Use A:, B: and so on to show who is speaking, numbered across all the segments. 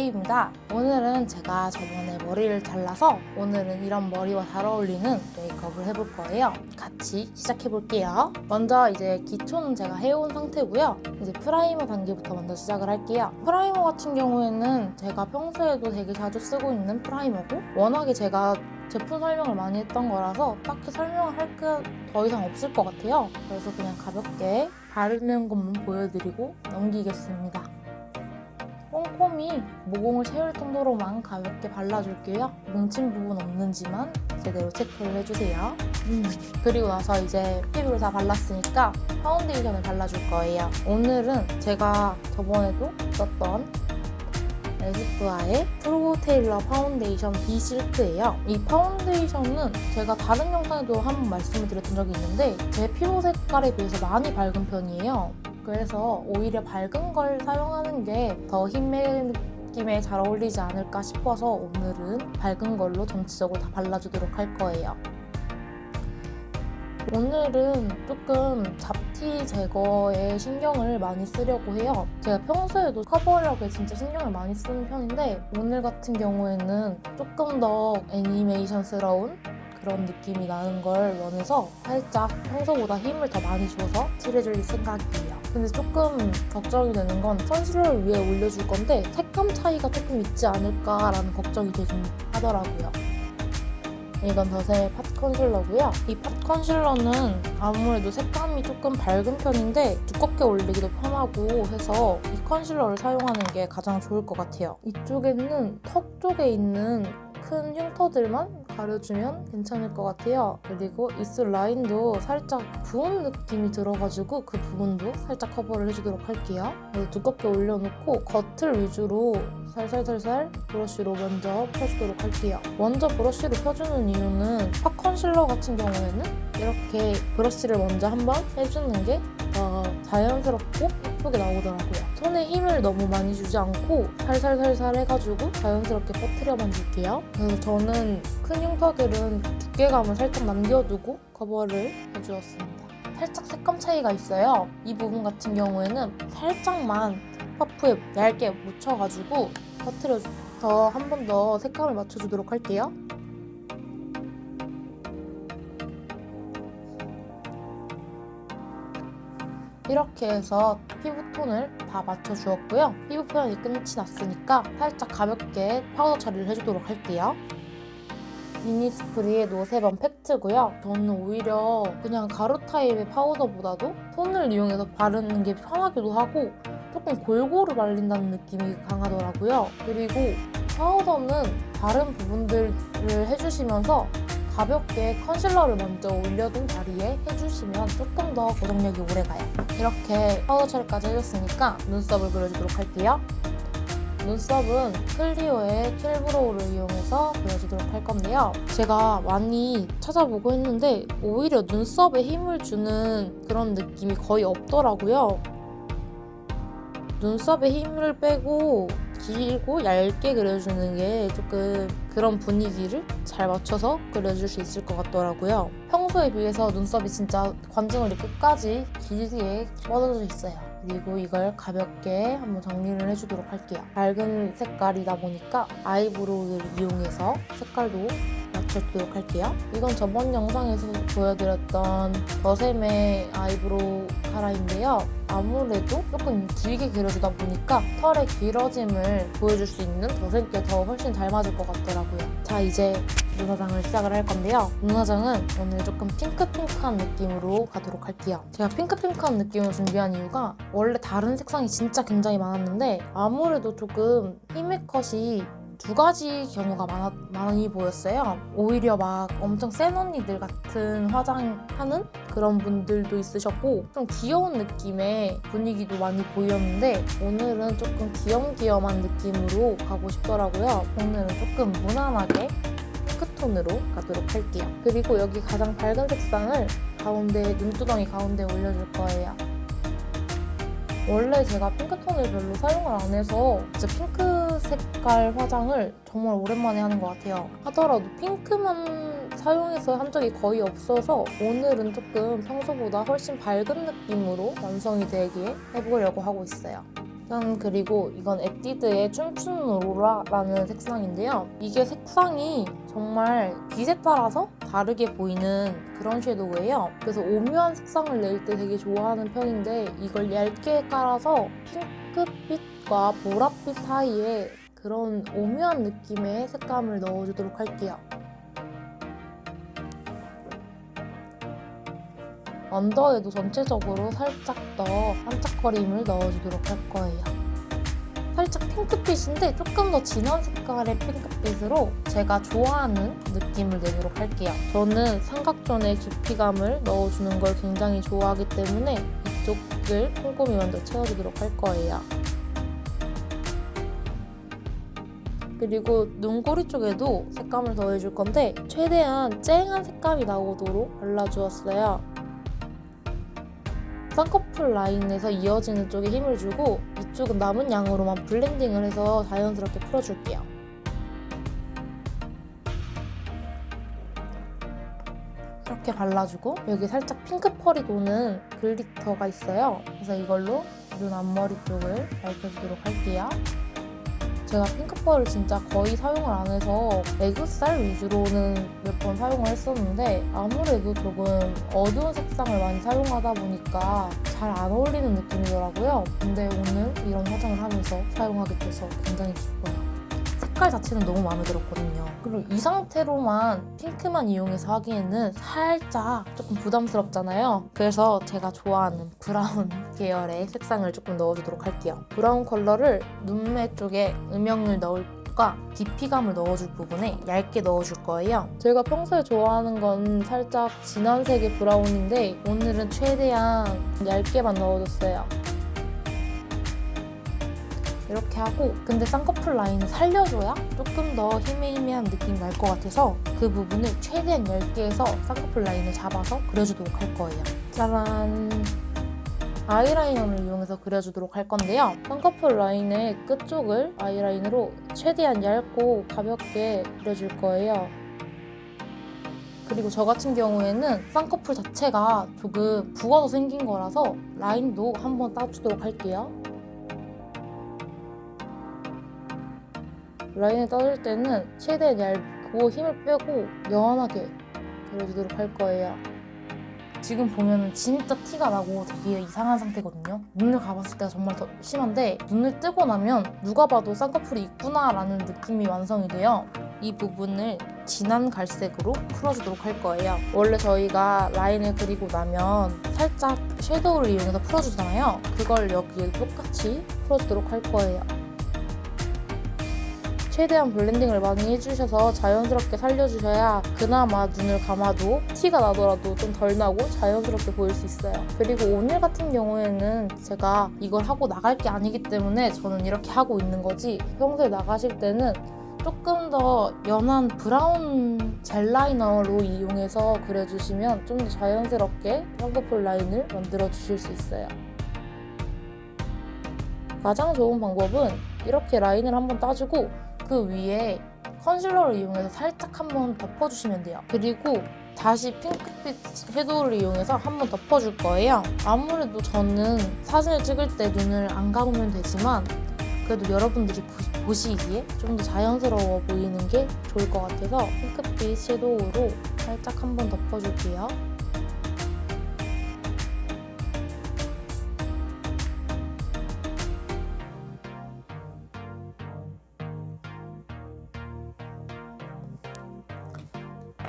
A: 제이입니다. 오늘은 제가 저번에 머리를 잘라서 오늘은 이런 머리와 잘 어울리는 메이크업을 해볼 거예요. 같이 시작해볼게요. 먼저 이제 기초는 제가 해온 상태고요. 이제 프라이머 단계부터 먼저 시작을 할게요. 프라이머 같은 경우에는 제가 평소에도 되게 자주 쓰고 있는 프라이머고 워낙에 제가 제품 설명을 많이 했던 거라서 딱히 설명을 할 게 더 이상 없을 것 같아요. 그래서 그냥 가볍게 바르는 것만 보여드리고 넘기겠습니다. 꼼꼼히 모공을 채울 정도로만 가볍게 발라줄게요. 뭉친 부분 없는지만 제대로 체크를 해주세요. 그리고 나서 이제 피부를 다 발랐으니까 파운데이션을 발라줄 거예요. 오늘은 제가 저번에도 썼던 에스쁘아의 프로 테일러 파운데이션 비실크예요. 이 파운데이션은 제가 다른 영상에도 한번 말씀을 드렸던 적이 있는데 제 피부 색깔에 비해서 많이 밝은 편이에요. 그래서 오히려 밝은 걸 사용하는 게 더 흰매 느낌에 잘 어울리지 않을까 싶어서 오늘은 밝은 걸로 전체적으로 다 발라주도록 할 거예요. 오늘은 조금 잡티 제거에 신경을 많이 쓰려고 해요. 제가 평소에도 커버력에 진짜 신경을 많이 쓰는 편인데 오늘 같은 경우에는 조금 더 애니메이션스러운 그런 느낌이 나는 걸 원해서 살짝 평소보다 힘을 더 많이 줘서 칠해줄 생각이에요. 근데 조금 걱정이 되는 건 컨실러를 위에 올려줄 건데 색감 차이가 조금 있지 않을까라는 걱정이 되긴 하더라고요. 이건 더세 팟 컨실러고요. 이 팟 컨실러는 아무래도 색감이 조금 밝은 편인데 두껍게 올리기도 편하고 해서 이 컨실러를 사용하는 게 가장 좋을 것 같아요. 이쪽에는 턱 쪽에 있는 큰 흉터들만 가려주면 괜찮을 것 같아요. 그리고 입술 라인도 살짝 부은 느낌이 들어가지고 그 부분도 살짝 커버를 해주도록 할게요. 두껍게 올려놓고 겉을 위주로 살살살살 브러쉬로 먼저 펴주도록 할게요. 먼저 브러쉬로 펴주는 이유는 팟 컨실러 같은 경우에는 이렇게 브러쉬를 먼저 한번 해주는 게 더 자연스럽고 예쁘게 나오더라고요. 손에 힘을 너무 많이 주지 않고 살살살살 해가지고 자연스럽게 퍼뜨려만 줄게요. 그래서 저는 큰 흉터들은 두께감을 살짝 남겨두고 커버를 해주었습니다. 살짝 색감 차이가 있어요. 이 부분 같은 경우에는 살짝만 퍼프에 얇게 묻혀가지고 퍼뜨려서 한 번 더 색감을 맞춰주도록 할게요. 이렇게 해서 피부톤을 다 맞춰주었고요. 피부 표현이 끝이 났으니까 살짝 가볍게 파우더 처리를 해주도록 할게요. 이니스프리의 노세범 팩트고요. 저는 오히려 그냥 가루 타입의 파우더보다도 손을 이용해서 바르는 게 편하기도 하고 조금 골고루 발린다는 느낌이 강하더라고요. 그리고 파우더는 다른 부분들을 해주시면서 가볍게 컨실러를 먼저 올려둔 자리에 해주시면 조금 더 고정력이 오래가요. 이렇게 파우더 처리까지 해줬으니까 눈썹을 그려주도록 할게요. 눈썹은 클리오의 킬브로우를 이용해서 그려주도록 할 건데요. 제가 많이 찾아보고 했는데 오히려 눈썹에 힘을 주는 그런 느낌이 거의 없더라고요. 눈썹에 힘을 빼고 길고 얇게 그려주는 게 조금 그런 분위기를 잘 맞춰서 그려줄 수 있을 것 같더라고요. 평소에 비해서 눈썹이 진짜 관증을리 끝까지 길게 뻗어져 있어요. 그리고 이걸 가볍게 한번 정리를 해주도록 할게요. 밝은 색깔이다 보니까 아이브로우를 이용해서 색깔도 맞춰주도록 할게요. 이건 저번 영상에서 보여드렸던 더샘의 아이브로우 카라인데요. 아무래도 조금 길게 그려주다 보니까 털의 길어짐을 보여줄 수 있는 더샘께 더 훨씬 잘 맞을 것 같더라고요. 자, 이제 눈화장을 시작을 할 건데요. 눈화장은 오늘 조금 핑크핑크한 느낌으로 가도록 할게요. 제가 핑크핑크한 느낌으로 준비한 이유가 원래 다른 색상이 진짜 굉장히 많았는데 아무래도 조금 히메 컷이 두 가지 경우가 많이 보였어요. 오히려 막 엄청 센 언니들 같은 화장하는 그런 분들도 있으셨고 좀 귀여운 느낌의 분위기도 많이 보였는데 오늘은 조금 귀염귀염한 느낌으로 가고 싶더라고요. 오늘은 조금 무난하게 핑크톤으로 가도록 할게요. 그리고 여기 가장 밝은 색상을 가운데 눈두덩이 가운데 올려줄 거예요. 원래 제가 핑크톤을 별로 사용을 안 해서 진짜 핑크 색깔 화장을 정말 오랜만에 하는 것 같아요. 하더라도 핑크만 사용해서 한 적이 거의 없어서 오늘은 조금 평소보다 훨씬 밝은 느낌으로 완성이 되게 해보려고 하고 있어요. 짠! 그리고 이건 에뛰드의 춤추는 오로라라는 색상인데요. 이게 색상이 정말 빛에 따라서 다르게 보이는 그런 섀도우예요. 그래서 오묘한 색상을 낼 때 되게 좋아하는 편인데 이걸 얇게 깔아서 핑크빛과 보랏빛 사이에 그런 오묘한 느낌의 색감을 넣어주도록 할게요. 언더에도 전체적으로 살짝 더 반짝거림을 넣어주도록 할 거예요. 살짝 핑크빛인데 조금 더 진한 색깔의 핑크빛으로 제가 좋아하는 느낌을 내도록 할게요. 저는 삼각존에 깊이감을 넣어주는 걸 굉장히 좋아하기 때문에 이쪽을 꼼꼼히 먼저 채워주도록 할 거예요. 그리고 눈꼬리 쪽에도 색감을 더해줄 건데 최대한 쨍한 색감이 나오도록 발라주었어요. 쌍꺼풀 라인에서 이어지는 쪽에 힘을 주고 이쪽은 남은 양으로만 블렌딩을 해서 자연스럽게 풀어줄게요. 이렇게 발라주고 여기 살짝 핑크펄이 도는 글리터가 있어요. 그래서 이걸로 눈 앞머리 쪽을 밝혀주도록 할게요. 제가 핑크펄을 진짜 거의 사용을 안 해서 애교살 위주로는 몇 번 사용을 했었는데 아무래도 조금 어두운 색상을 많이 사용하다 보니까 잘 안 어울리는 느낌이더라고요. 근데 오늘 이런 화장을 하면서 사용하게 돼서 굉장히 기뻐요. 색깔 자체는 너무 마음에 들었거든요. 그리고 이 상태로만 핑크만 이용해서 하기에는 살짝 조금 부담스럽잖아요. 그래서 제가 좋아하는 브라운 계열의 색상을 조금 넣어주도록 할게요. 브라운 컬러를 눈매 쪽에 음영을 넣을 과 깊이감을 넣어줄 부분에 얇게 넣어줄 거예요. 제가 평소에 좋아하는 건 살짝 진한 색의 브라운인데 오늘은 최대한 얇게만 넣어줬어요. 이렇게 하고 근데 쌍꺼풀 라인을 살려줘야 조금 더 희미희미한 느낌이 날 것 같아서 그 부분을 최대한 얇게 해서 쌍꺼풀 라인을 잡아서 그려주도록 할 거예요. 짜란! 아이라이너를 이용해서 그려주도록 할 건데요. 쌍꺼풀 라인의 끝쪽을 아이라인으로 최대한 얇고 가볍게 그려줄 거예요. 그리고 저 같은 경우에는 쌍꺼풀 자체가 조금 부어서 생긴 거라서 라인도 한번 따주도록 할게요. 라인을 따줄 때는 최대한 얇고 힘을 빼고 연하게 그려주도록 할 거예요. 지금 보면은 진짜 티가 나고 되게 이상한 상태거든요. 눈을 감았을 때가 정말 더 심한데 눈을 뜨고 나면 누가 봐도 쌍꺼풀이 있구나 라는 느낌이 완성이 돼요. 이 부분을 진한 갈색으로 풀어주도록 할 거예요. 원래 저희가 라인을 그리고 나면 살짝 섀도우를 이용해서 풀어주잖아요. 그걸 여기에 똑같이 풀어주도록 할 거예요. 최대한 블렌딩을 많이 해주셔서 자연스럽게 살려주셔야 그나마 눈을 감아도 티가 나더라도 좀 덜 나고 자연스럽게 보일 수 있어요. 그리고 오늘 같은 경우에는 제가 이걸 하고 나갈 게 아니기 때문에 저는 이렇게 하고 있는 거지 평소에 나가실 때는 조금 더 연한 브라운 젤 라이너로 이용해서 그려주시면 좀 더 자연스럽게 쌍꺼풀 라인을 만들어 주실 수 있어요. 가장 좋은 방법은 이렇게 라인을 한번 따주고 그 위에 컨실러를 이용해서 살짝 한번 덮어주시면 돼요. 그리고 다시 핑크빛 섀도우를 이용해서 한번 덮어줄 거예요. 아무래도 저는 사진을 찍을 때 눈을 안 감으면 되지만 그래도 여러분들이 보시기에 좀 더 자연스러워 보이는 게 좋을 것 같아서 핑크빛 섀도우로 살짝 한번 덮어줄게요.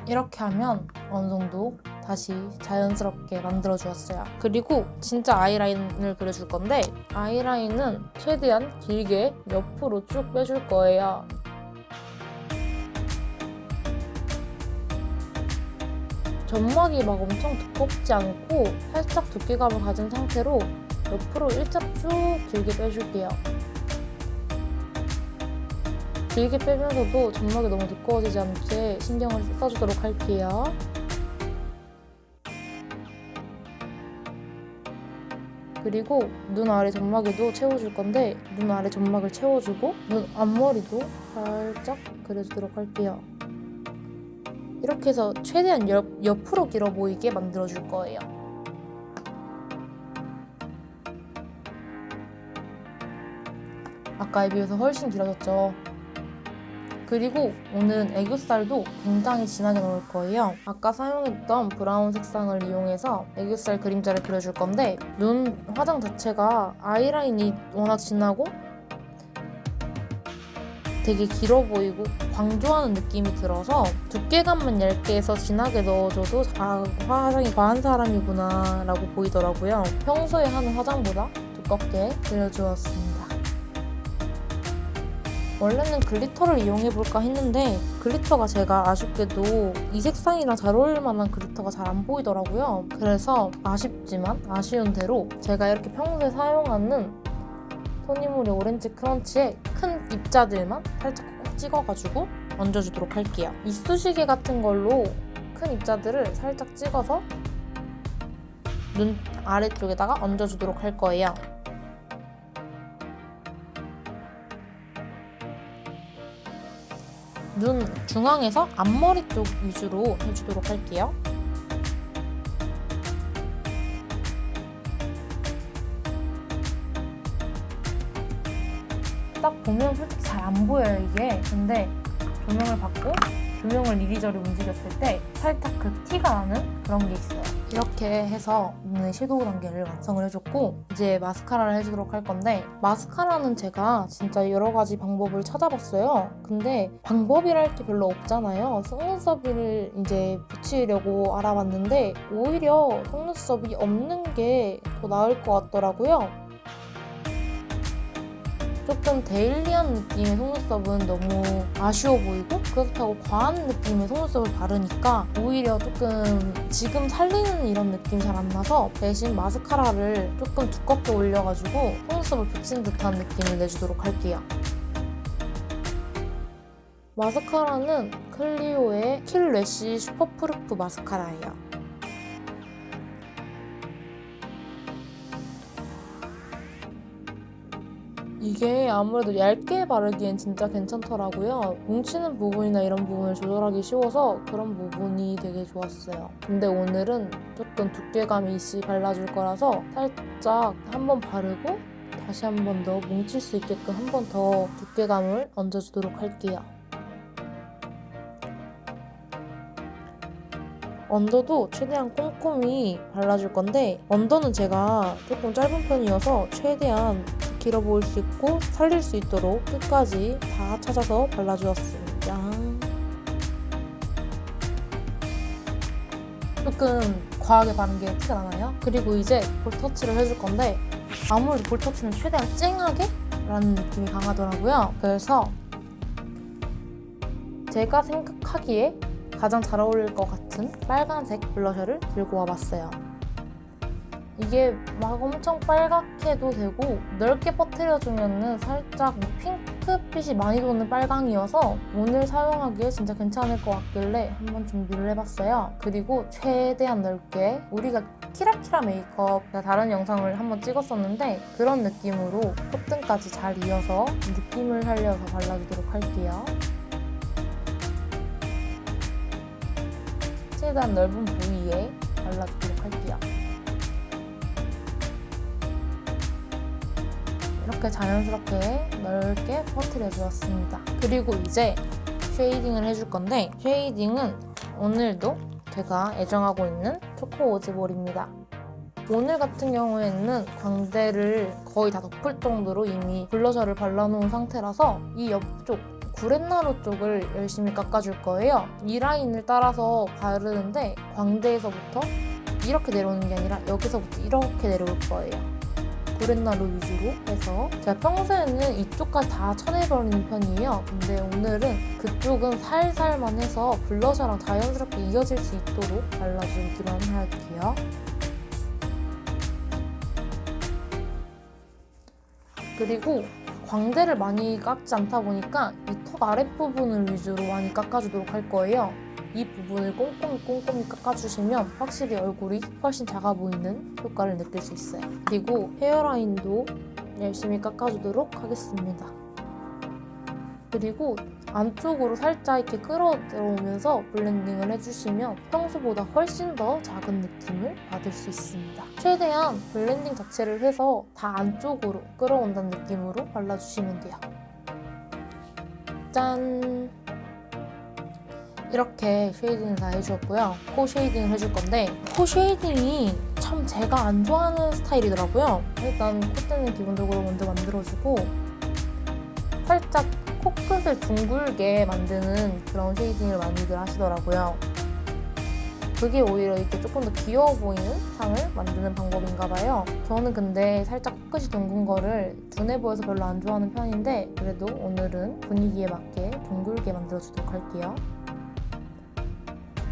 A: 이렇게 하면 어느 정도 다시 자연스럽게 만들어 주었어요. 그리고 진짜 아이라인을 그려줄 건데 아이라인은 최대한 길게 옆으로 쭉 빼줄 거예요. 점막이 막 엄청 두껍지 않고 살짝 두께감을 가진 상태로 옆으로 일자로 쭉 길게 빼줄게요. 길게 빼면서도 점막이 너무 두꺼워지지 않게 신경을 써주도록 할게요. 그리고 눈 아래 점막에도 채워줄 건데 눈 아래 점막을 채워주고 눈 앞머리도 살짝 그려주도록 할게요. 이렇게 해서 최대한 옆으로 길어 보이게 만들어줄 거예요. 아까에 비해서 훨씬 길어졌죠. 그리고 오늘 애교살도 굉장히 진하게 넣을 거예요. 아까 사용했던 브라운 색상을 이용해서 애교살 그림자를 그려줄 건데 눈 화장 자체가 아이라인이 워낙 진하고 되게 길어 보이고 광조하는 느낌이 들어서 두께감만 얇게 해서 진하게 넣어줘도 화장이 과한 사람이구나 라고 보이더라고요. 평소에 하는 화장보다 두껍게 그려주었습니다. 원래는 글리터를 이용해볼까 했는데 글리터가 제가 아쉽게도 이 색상이랑 잘 어울릴 만한 글리터가 잘 안 보이더라고요. 그래서 아쉽지만 아쉬운 대로 제가 이렇게 평소에 사용하는 토니모리 오렌지 크런치에 큰 입자들만 살짝 콕콕 찍어가지고 얹어주도록 할게요. 이쑤시개 같은 걸로 큰 입자들을 살짝 찍어서 눈 아래쪽에다가 얹어주도록 할 거예요. 눈 중앙에서 앞머리 쪽 위주로 해주도록 할게요. 딱 보면 솔직히 잘 안 보여요, 이게. 근데 조명을 받고 조명을 이리저리 움직였을 때 살짝 그 티가 나는 그런 게 있어요. 이렇게 해서 눈의 섀도우 단계를 완성을 해줬고 이제 마스카라를 해주도록 할 건데 마스카라는 제가 진짜 여러 가지 방법을 찾아봤어요. 근데 방법이랄 게 별로 없잖아요. 속눈썹을 이제 붙이려고 알아봤는데 오히려 속눈썹이 없는 게 더 나을 것 같더라고요. 조금 데일리한 느낌의 속눈썹은 너무 아쉬워 보이고 그렇다고 과한 느낌의 속눈썹을 바르니까 오히려 조금 지금 살리는 이런 느낌이 잘 안 나서 대신 마스카라를 조금 두껍게 올려가지고 속눈썹을 붙인 듯한 느낌을 내주도록 할게요. 마스카라는 클리오의 킬래쉬 슈퍼프루프 마스카라예요. 이게 아무래도 얇게 바르기엔 진짜 괜찮더라고요. 뭉치는 부분이나 이런 부분을 조절하기 쉬워서 그런 부분이 되게 좋았어요. 근데 오늘은 조금 두께감이 있이 발라줄 거라서 살짝 한번 바르고 다시 한 번 더 뭉칠 수 있게끔 한 번 더 두께감을 얹어주도록 할게요. 언더도 최대한 꼼꼼히 발라줄 건데 언더는 제가 조금 짧은 편이어서 최대한 길어 보일 수 있고 살릴 수 있도록 끝까지 다 찾아서 발라주었습니다. 조금 과하게 바른 게 티가 나나요? 그리고 이제 볼터치를 해줄 건데 아무래도 볼터치는 최대한 쨍하게 라는 느낌이 강하더라고요. 그래서 제가 생각하기에 가장 잘 어울릴 것 같은 빨간색 블러셔를 들고 와봤어요. 이게 막 엄청 빨갛게도 되고 넓게 퍼뜨려주면 살짝 핑크빛이 많이 도는 빨강이어서 오늘 사용하기에 진짜 괜찮을 것 같길래 한번 준비를 해봤어요. 그리고 최대한 넓게 우리가 키라키라 메이크업 다른 영상을 한번 찍었었는데 그런 느낌으로 콧등까지 잘 이어서 느낌을 살려서 발라주도록 할게요. 최대한 넓은 부위에 발라주도록 할게요. 이렇게 자연스럽게 넓게 퍼뜨려 주었습니다. 그리고 이제 쉐이딩을 해줄 건데 쉐이딩은 오늘도 제가 애정하고 있는 초코 오즈볼입니다. 오늘 같은 경우에는 광대를 거의 다 덮을 정도로 이미 블러셔를 발라놓은 상태라서 이 옆쪽 구렛나루 쪽을 열심히 깎아줄 거예요. 이 라인을 따라서 바르는데 광대에서부터 이렇게 내려오는 게 아니라 여기서부터 이렇게 내려올 거예요. 구렛나루 위주로 해서 제가 평소에는 이쪽까지 다 쳐내버리는 편이에요. 근데 오늘은 그쪽은 살살만 해서 블러셔랑 자연스럽게 이어질 수 있도록 발라주기만 할게요. 그리고 광대를 많이 깎지 않다 보니까 이 턱 아랫부분을 위주로 많이 깎아주도록 할 거예요. 이 부분을 꼼꼼히 깎아주시면 확실히 얼굴이 훨씬 작아 보이는 효과를 느낄 수 있어요. 그리고 헤어라인도 열심히 깎아주도록 하겠습니다. 그리고 안쪽으로 살짝 이렇게 끌어 들어오면서 블렌딩을 해주시면 평소보다 훨씬 더 작은 느낌을 받을 수 있습니다. 최대한 블렌딩 자체를 해서 다 안쪽으로 끌어온다는 느낌으로 발라주시면 돼요. 짠! 이렇게 쉐이딩을 다 해주었고요. 코 쉐이딩을 해줄 건데 코 쉐이딩이 참 제가 안 좋아하는 스타일이더라고요. 일단 콧대는 기본적으로 먼저 만들어주고 살짝 코끝을 둥글게 만드는 그런 쉐이딩을 많이들 하시더라고요. 그게 오히려 이렇게 조금 더 귀여워 보이는 상을 만드는 방법인가 봐요. 저는 근데 살짝 코끝이 둥근 거를 둔해 보여서 별로 안 좋아하는 편인데 그래도 오늘은 분위기에 맞게 둥글게 만들어주도록 할게요.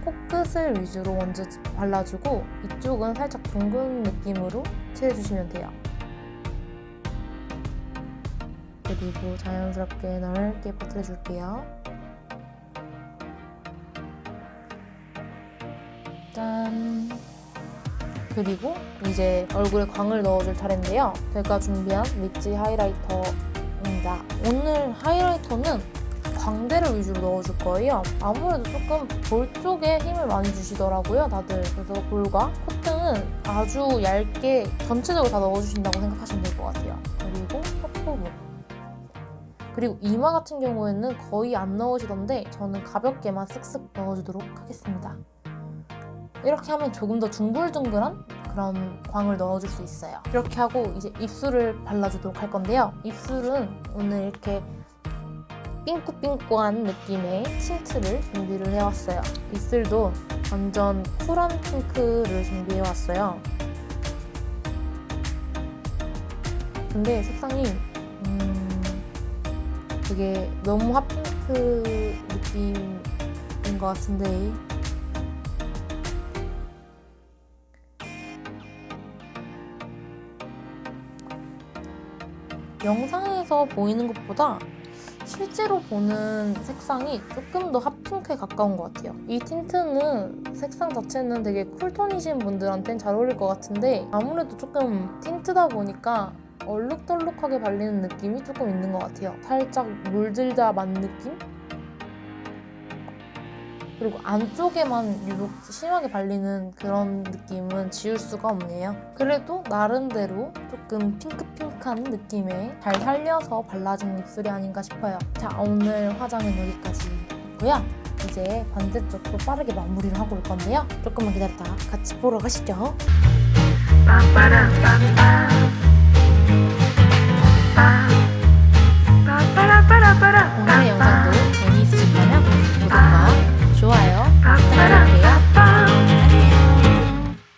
A: 코끝을 위주로 먼저 발라주고 이쪽은 살짝 둥근 느낌으로 칠해주시면 돼요. 그리고 자연스럽게 넓게 퍼뜨려줄게요. 짠! 그리고 이제 얼굴에 광을 넣어줄 차례인데요. 제가 준비한 리치 하이라이터입니다. 오늘 하이라이터는 광대를 위주로 넣어줄 거예요. 아무래도 조금 볼 쪽에 힘을 많이 주시더라고요, 다들. 그래서 볼과 콧등은 아주 얇게 전체적으로 다 넣어주신다고 생각하시면 될 것 같아요. 그리고 턱부분. 그리고 이마 같은 경우에는 거의 안 넣으시던데 저는 가볍게만 쓱쓱 넣어주도록 하겠습니다. 이렇게 하면 조금 더 둥글둥글한 그런 광을 넣어줄 수 있어요. 이렇게 하고 이제 입술을 발라주도록 할 건데요. 입술은 오늘 이렇게 삥꾸삥꾸한 느낌의 틴트를 준비를 해왔어요. 입술도 완전 쿨한 핑크를 준비해왔어요. 근데 색상이 되게 너무 핫핑크 느낌인 것 같은데 영상에서 보이는 것보다 실제로 보는 색상이 조금 더 핫핑크에 가까운 것 같아요. 이 틴트는 색상 자체는 되게 쿨톤이신 분들한테는 잘 어울릴 것 같은데 아무래도 조금 틴트다 보니까 얼룩덜룩하게 발리는 느낌이 조금 있는 것 같아요. 살짝 물들다 만 느낌? 그리고 안쪽에만 유독 심하게 발리는 그런 느낌은 지울 수가 없네요. 그래도 나름대로 조금 핑크핑크한 느낌에 잘 살려서 발라진 입술이 아닌가 싶어요. 자, 오늘 화장은 여기까지 했고요. 이제 반대쪽도 빠르게 마무리를 하고 올 건데요. 조금만 기다렸다가 같이 보러 가시죠.